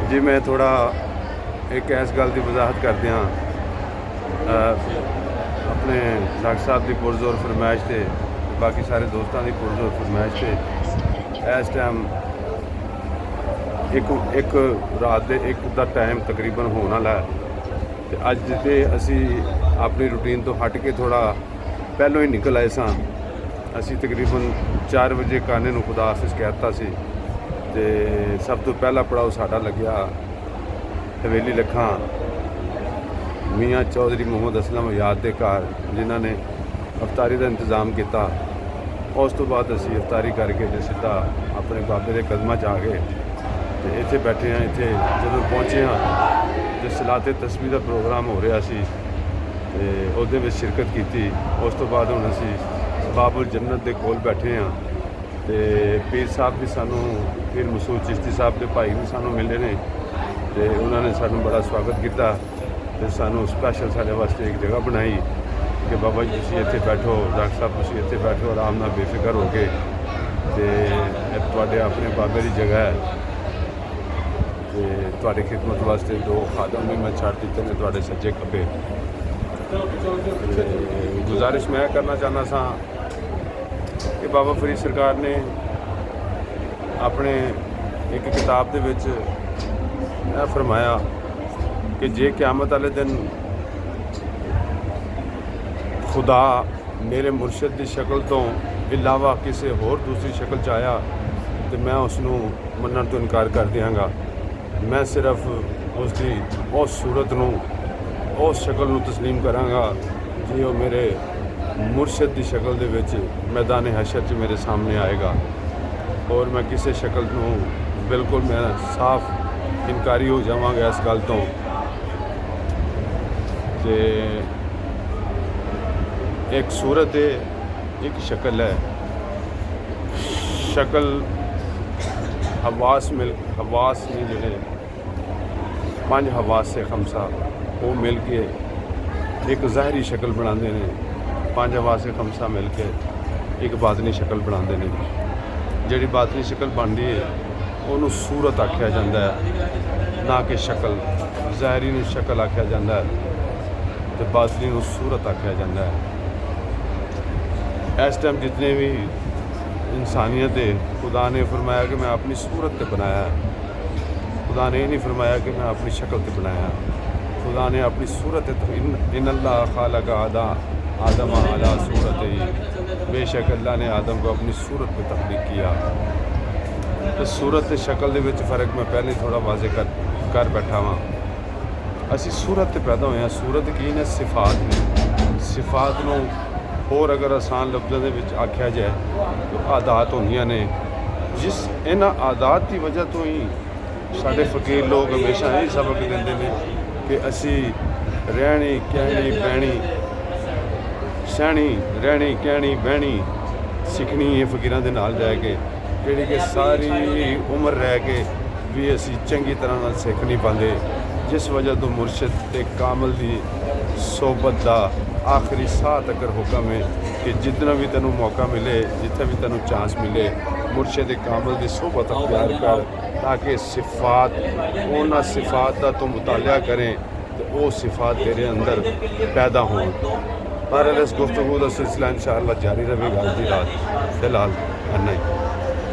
जी मैं थोड़ा एक इस गल की वजाहत कर दिया अपने डॉक्टर साहब की पुरजोर फरमाइश से बाकी सारे दोस्तों की पुरजोर फरमाइश से इस टाइम एक रात के एक का टाइम तकरीबन होने वाला है। तो अज तो असी अपनी रूटीन तो हट के थोड़ा पहलों ही निकल आए सां। असी तकरीबन 4 बजे काने नूं खुदा हाफिज़ कहता सी। तो सब तो पहला पड़ाव साडा लग्या हवेली लखां मियाँ चौधरी मोहम्मद असलम याद के घर, जिन्हों ने अफतारी का इंतज़ाम किया। उस तो बाद असी अफतारी करके तो सीधा अपने बाबे के कदमां च आ गए। तो इत्थे बैठे हैं। इत्थे जदों पहुँचे हाँ तो सलाते तस्बीह का प्रोग्राम हो रहा सी ते उहदे विच शिरकत की। उस तो बाद हुण असी बाबुल जन्नत के कोल बैठे हाँ। तो पीर साहब भी सानू पीर मसूद चिश्ती साहब के भाई भी सानू मिले ने तो उन्होंने सानू बड़ा स्वागत किया। तो सानू स्पैशल साडे वास्ते एक जगह बनाई कि बाबा जी तुसीं इत्थे बैठो, डॉक्टर साहब तुसीं इत्थे बैठो आराम नाल बेफिक्र हो के। तो तुहाडे अपने बाबे की जगह है। तो तुहाडी खिदमत वास्ते 2 खादम भी मैं छड्ड दित्ते ने तुहाडे सज्जे खब्बे। गुजारिश मैं करना चाहना सा कि बाबा फरीद सरकार ने अपने एक किताब दे विच फरमाया कि जे क़यामत वाले दिन खुदा मेरे मुर्शद की शक्ल तो इलावा किसी होर दूसरी शक्ल च आया तो मैं उसनों मनण तो इनकार कर दियांगा। मैं सिर्फ उसकी उस सूरत नूं उस शक्ल नूं तस्लीम करांगा जी वो मेरे मुर्शद की शक्ल दे विच मैदान हशर च मेरे सामने आएगा। और मैं किसी शक्ल नूं बिल्कुल मैं साफ इनकारी हो जावांगा इस गल तो। ते एक सूरत है, एक शक्ल है। शक्ल हवास नहीं जोड़े 5 हवास से खमसा वो मिल के एक ज़ाहरी शक्ल बनाते हैं। 5 हवास से खमसा मिल के एक बातनी शक्ल बनाते हैं। जिहड़ी बातनी शक्ल बनती है उन्होंने सूरत आख्या जाता है, ना कि शक्ल। ज़ाहरी नूं शक्ल आख्या जाता है तो बातनी नूं सूरत आख्या जाता है। इस टाइम जितने भी इंसानियत है खुदा ने फरमाया कि मैं अपनी सूरत पे बनाया है। खुदा ने नहीं फरमाया कि मैं अपनी शक्ल पे बनाया। खुदा ने अपनी सूरत तो इन्नल्लाह खालक आदम अला सूरत ही, बेशक अल्लाह ने आदम को अपनी सूरत पे तख्लीक किया। तो सूरत ते शक्ल दे विच फ़र्क मैं पहले थोड़ा वाजे कर बैठा वहाँ। असी सूरत ते पैदा होए। सूरत की ने सिफात ने सिफात नूं होर अगर आसान लफ्ज़ों दे विच आख्या जाए तो आदात होंदियां ने। जिस इन्हां आदात की वजह तो ही साडे फ़कीर लोग हमेशा यही सबक देंदे ने कि असी रहनी कहनी बहनी सहनी रहनी कहनी बहनी सीखनी है फ़कीरां दे नाल रह के, जिहड़ी कि सारी उम्र रह के भी असी चंगी तरह नाल सीख नहीं पाते। जिस वजह तो मुर्शद ते कामल की सोबत का आखिरी साह तक हुक्म है कि जितना भी तेनों मौका मिले, जिथे भी तेनों चांस मिले, मुर्शद कामल की सोबत अख्तियार कर ताकि सिफात उन्होंने सिफात का तो मुतालिया करें तो वो सिफात तेरे अंदर पैदा हों। पर इस गुफ्तगू का सिलसिला इंशाअल्लाह जारी रहेगा। अज की रात फिलहाल इन्ना ही।